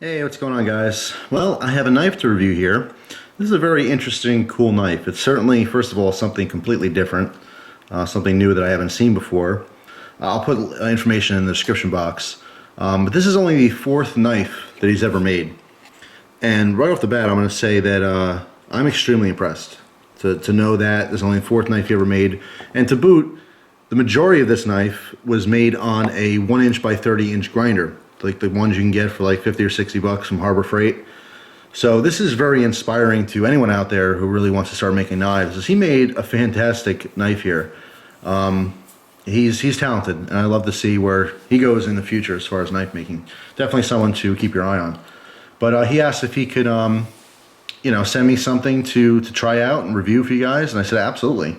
Hey, what's going on, guys? Well, I have a knife to review here. This is a very interesting, cool knife. It's certainly, first of all, something completely different, something new that I haven't seen before. I'll put information in the description box. But this is only the fourth knife that he's ever made. And right off the bat, I'm going to say that I'm extremely impressed to know that there's only the fourth knife he ever made. And to boot, the majority of this knife was made on a 1" by 30" grinder, like the ones you can get for like 50 or 60 bucks from Harbor Freight. So this is very inspiring to anyone out there who really wants to start making knives, as he made a fantastic knife here. He's talented, and I love to see where he goes in the future as far as knife making. Definitely someone to keep your eye on. But he asked if he could, send me something to try out and review for you guys, and I said absolutely.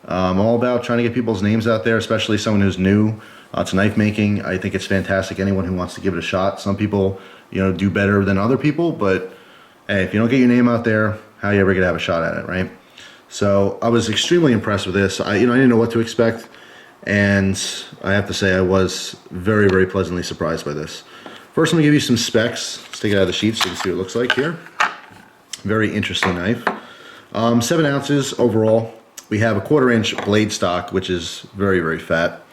I'm all about trying to get people's names out there, especially someone who's new to knife making. I think it's fantastic. Anyone who wants to give it a shot. Some people, do better than other people, but hey, if you don't get your name out there, how are you ever gonna have a shot at it, right? So I was extremely impressed with this. I didn't know what to expect, and I have to say I was very, very pleasantly surprised by this. First, I'm gonna give you some specs. Let's take it out of the sheath so you can see what it looks like here. Very interesting knife. 7 ounces overall. We have a 1/4" blade stock, which is very, very fat.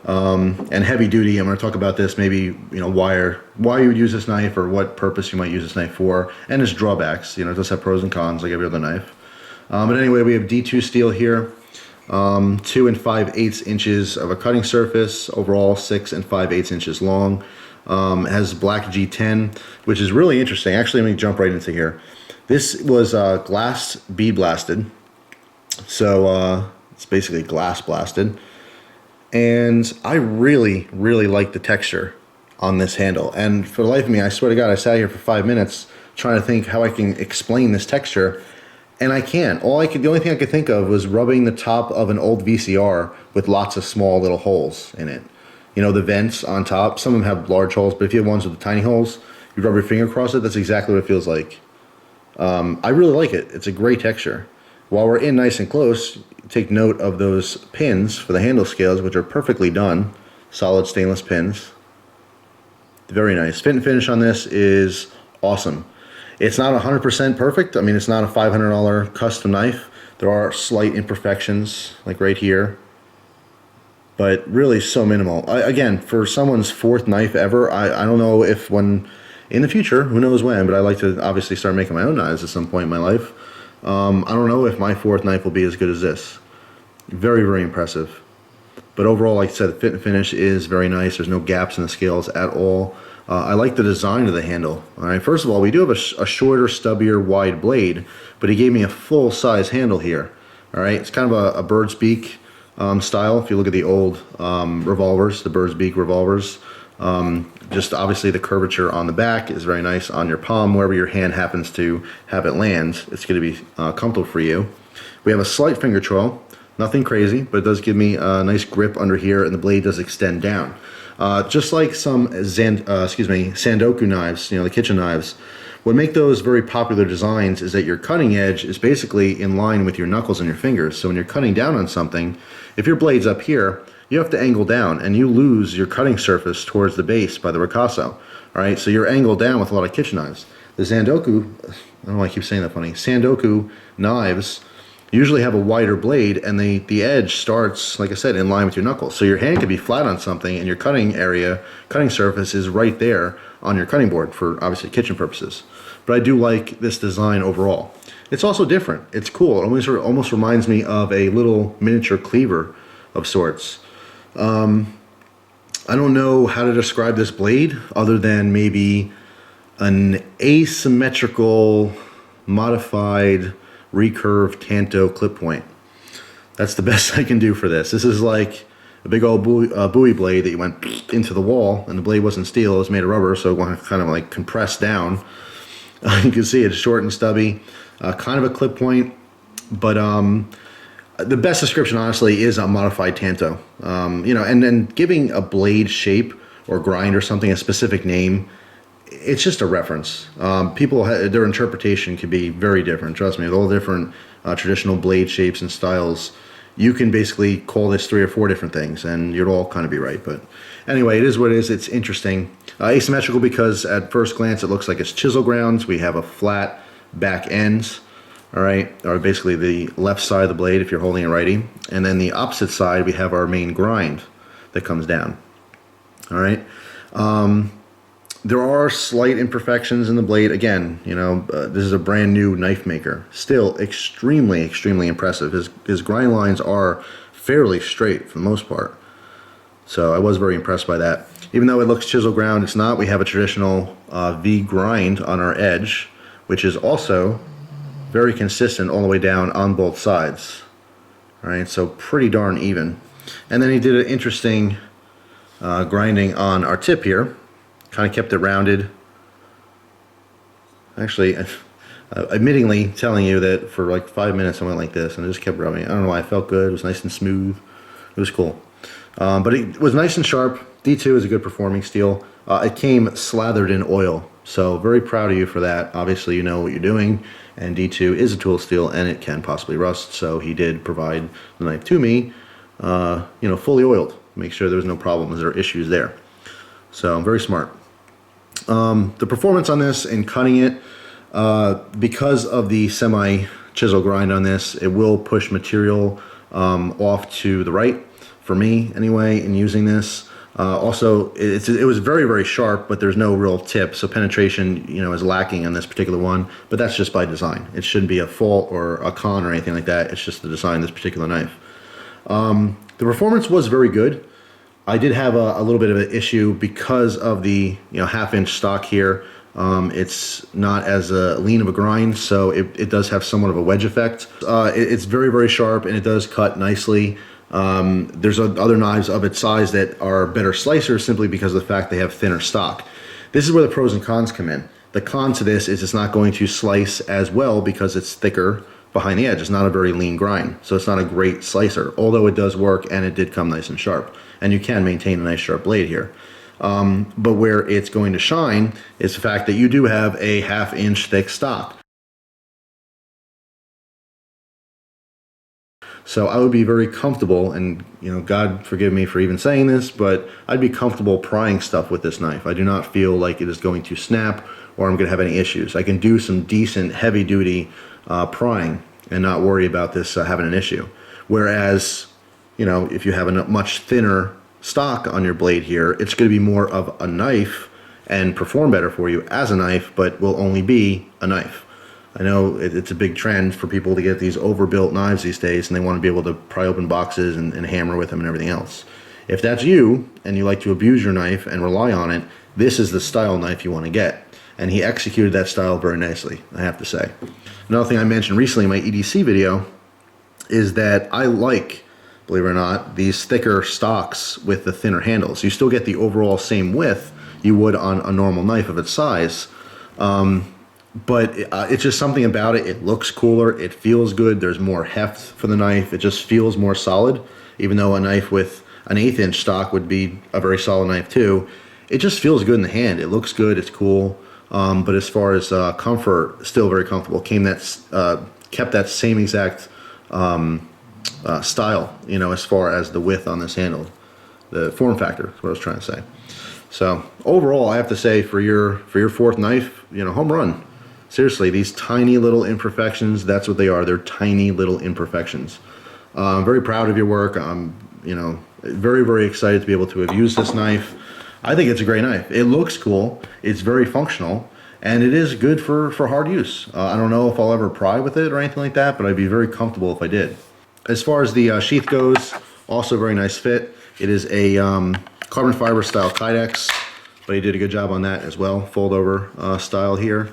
And heavy duty. I'm going to talk about this, maybe, why you would use this knife or what purpose you might use this knife for, and its drawbacks. It does have pros and cons like every other knife. But anyway, we have D2 steel here, 2 5/8 inches of a cutting surface, overall 6 5/8 inches long. It has black G10, which is really interesting. Actually, let me jump right into here. This was glass bead blasted, so it's basically glass blasted. And I really, really like the texture on this handle. And for the life of me, I swear to God, I sat here for 5 minutes trying to think how I can explain this texture, and I can't. The only thing I could think of was rubbing the top of an old VCR with lots of small little holes in it. The vents on top, some of them have large holes, but if you have ones with the tiny holes, you rub your finger across it, that's exactly what it feels like. I really like it. It's a great texture. While we're in nice and close, take note of those pins for the handle scales, which are perfectly done. Solid stainless pins. Very nice. Fit and finish on this is awesome. It's not 100% perfect. I mean, it's not a $500 custom knife. There are slight imperfections, like right here, but really so minimal. Again, for someone's fourth knife ever, I don't know if in the future, who knows when, but I like to obviously start making my own knives at some point in my life. I don't know if my fourth knife will be as good as this. Very, very impressive. But overall, like I said, the fit and finish is very nice. There's no gaps in the scales at all. I like the design of the handle. All right, first of all, we do have a shorter, stubbier, wide blade, but he gave me a full-size handle here. All right, it's kind of a bird's beak style. If you look at the old revolvers, the bird's beak revolvers, just obviously the curvature on the back is very nice on your palm. Wherever your hand happens to have it land, it's going to be comfortable for you. We have a slight finger choil, nothing crazy, but it does give me a nice grip under here, and the blade does extend down. Just like some Sandoku knives, the kitchen knives, what make those very popular designs is that your cutting edge is basically in line with your knuckles and your fingers. So when you're cutting down on something, if your blade's up here, you have to angle down, and you lose your cutting surface towards the base by the ricasso. All right, so you're angled down with a lot of kitchen knives. The Sandoku, I don't know why I keep saying that funny, Sandoku knives usually have a wider blade, and the edge starts, like I said, in line with your knuckles. So your hand could be flat on something, and your cutting surface is right there on your cutting board for obviously kitchen purposes. But I do like this design overall. It's also different. It's cool. It almost reminds me of a little miniature cleaver of sorts. I don't know how to describe this blade other than maybe an asymmetrical, modified, recurved Tanto clip point. That's the best I can do for this. This is like a big old buoy blade that you went into the wall, and the blade wasn't steel, it was made of rubber, so it kind of like compressed down. You can see it's short and stubby, kind of a clip point, but the best description, honestly, is a modified Tanto. And then giving a blade shape or grind or something a specific name, it's just a reference. Their interpretation can be very different. Trust me, with all different traditional blade shapes and styles, you can basically call this 3 or 4 different things, and you'd all kind of be right. But anyway, it is what it is. It's interesting. Asymmetrical because at first glance it looks like it's chisel grounds. We have a flat back end, all right, or basically the left side of the blade if you're holding it righty, and then the opposite side we have our main grind that comes down. All right. There are slight imperfections in the blade. Again, you know, this is a brand new knife maker. Still extremely, extremely impressive. His grind lines are fairly straight for the most part. So I was very impressed by that. Even though it looks chisel ground, it's not. We have a traditional V grind on our edge, which is also very consistent all the way down on both sides. All right, so pretty darn even. And then he did an interesting grinding on our tip here. Kind of kept it rounded. Actually, admittingly telling you that for like 5 minutes I went like this and I just kept rubbing it. I don't know why, it felt good. It was nice and smooth. It was cool. But it was nice and sharp. D2 is a good performing steel. It came slathered in oil. So very proud of you for that. Obviously you know what you're doing, and D2 is a tool steel and it can possibly rust. So he did provide the knife to me, you know, fully oiled. Make sure there was no problems or issues there. So very smart. The performance on this and cutting it, because of the semi-chisel grind on this, it will push material off to the right, for me anyway, in using this. Also, it was very, very sharp, but there's no real tip, so penetration, you know, is lacking on this particular one, but that's just by design. It shouldn't be a fault or a con or anything like that. It's just the design of this particular knife. The performance was very good. I did have a little bit of an issue because of the, you know, 1/2 inch stock here. It's not as lean of a grind, so it does have somewhat of a wedge effect. It's very, very sharp and it does cut nicely. There's other knives of its size that are better slicers simply because of the fact they have thinner stock. This is where the pros and cons come in. The con to this is it's not going to slice as well because it's thicker behind the edge. It's not a very lean grind, so it's not a great slicer, although it does work and it did come nice and sharp. And you can maintain a nice sharp blade here. But where it's going to shine is the fact that you do have a 1/2 inch thick stock. So I would be very comfortable, and you know, God forgive me for even saying this, but I'd be comfortable prying stuff with this knife. I do not feel like it is going to snap or I'm going to have any issues. I can do some decent heavy duty prying and not worry about this having an issue. Whereas, you know, if you have a much thinner stock on your blade here, it's going to be more of a knife and perform better for you as a knife, but will only be a knife. I know it's a big trend for people to get these overbuilt knives these days, and they want to be able to pry open boxes and hammer with them and everything else. If that's you, and you like to abuse your knife and rely on it, this is the style knife you want to get. And he executed that style very nicely, I have to say. Another thing I mentioned recently in my EDC video is that I like, believe it or not, these thicker stocks with the thinner handles. You still get the overall same width you would on a normal knife of its size. But it's just something about it. It looks cooler. It feels good. There's more heft for the knife. It just feels more solid, even though a knife with an 1/8 inch stock would be a very solid knife too. It just feels good in the hand. It looks good. It's cool. But as far as comfort, still very comfortable. Kept that same exact style, you know, as far as the width on this handle. The form factor is what I was trying to say. So overall, I have to say, for your 4th knife, you know, home run. Seriously, these tiny little imperfections, that's what they are. They're tiny little imperfections. I'm very proud of your work. I'm, you know, very, very excited to be able to have used this knife. I think it's a great knife. It looks cool. It's very functional, and it is good for hard use. I don't know if I'll ever pry with it or anything like that, but I'd be very comfortable if I did. As far as the sheath goes, also very nice fit. It is a carbon fiber style Kydex, but he did a good job on that as well. Fold over style here.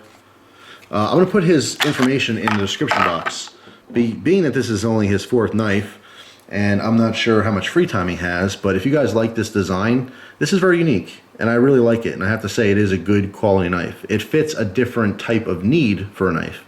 I'm going to put his information in the description box. Being that this is only his 4th knife, and I'm not sure how much free time he has, but if you guys like this design, this is very unique, and I really like it, and I have to say it is a good quality knife. It fits a different type of need for a knife.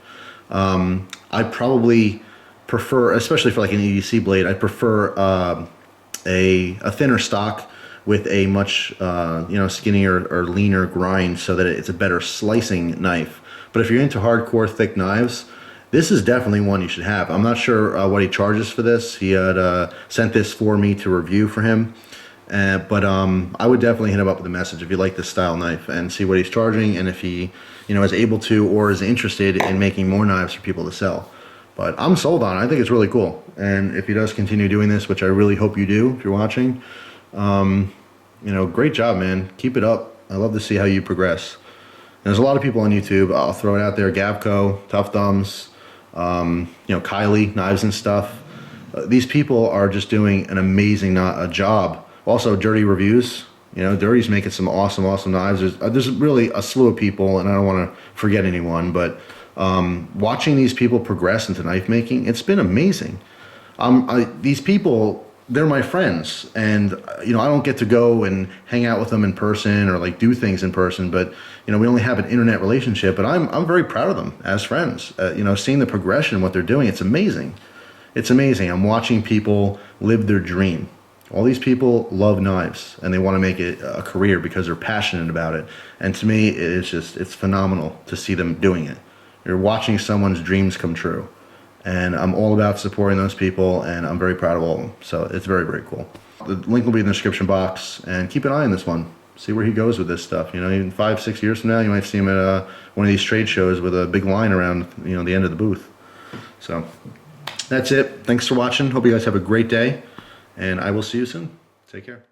I probably prefer, especially for like an EDC blade, I prefer a thinner stock with a much you know, skinnier or leaner grind so that it's a better slicing knife. But if you're into hardcore thick knives, This is definitely one you should have. I'm not sure what he charges for this. He had sent this for me to review for him. But I would definitely hit him up with a message if you like this style knife and see what he's charging, and if he, is able to or is interested in making more knives for people to sell. But I'm sold on it. I think it's really cool. And if he does continue doing this, which I really hope you do if you're watching, great job, man. Keep it up. I love to see how you progress. And there's a lot of people on YouTube. I'll throw it out there. Gavco, Tough Thumbs, Kylie, Knives and Stuff. These people are just doing an amazing job. Also, Dirty Reviews. Dirty's making some awesome knives. There's really a slew of people, and I don't want to forget anyone, but watching these people progress into knife making, it's been amazing. These people, they're my friends, and I don't get to go and hang out with them in person or like do things in person, but we only have an internet relationship. But I'm very proud of them as friends. Seeing the progression, what they're doing, it's amazing. It's amazing. I'm watching people live their dream. All these people love knives, and they want to make it a career because they're passionate about it. And to me, it's phenomenal to see them doing it. You're watching someone's dreams come true. And I'm all about supporting those people, and I'm very proud of all of them. So it's very, very cool. The link will be in the description box, and keep an eye on this one. See where he goes with this stuff. Even 5-6 years from now, you might see him at one of these trade shows with a big line around, the end of the booth. So that's it. Thanks for watching. Hope you guys have a great day. And I will see you soon. Take care.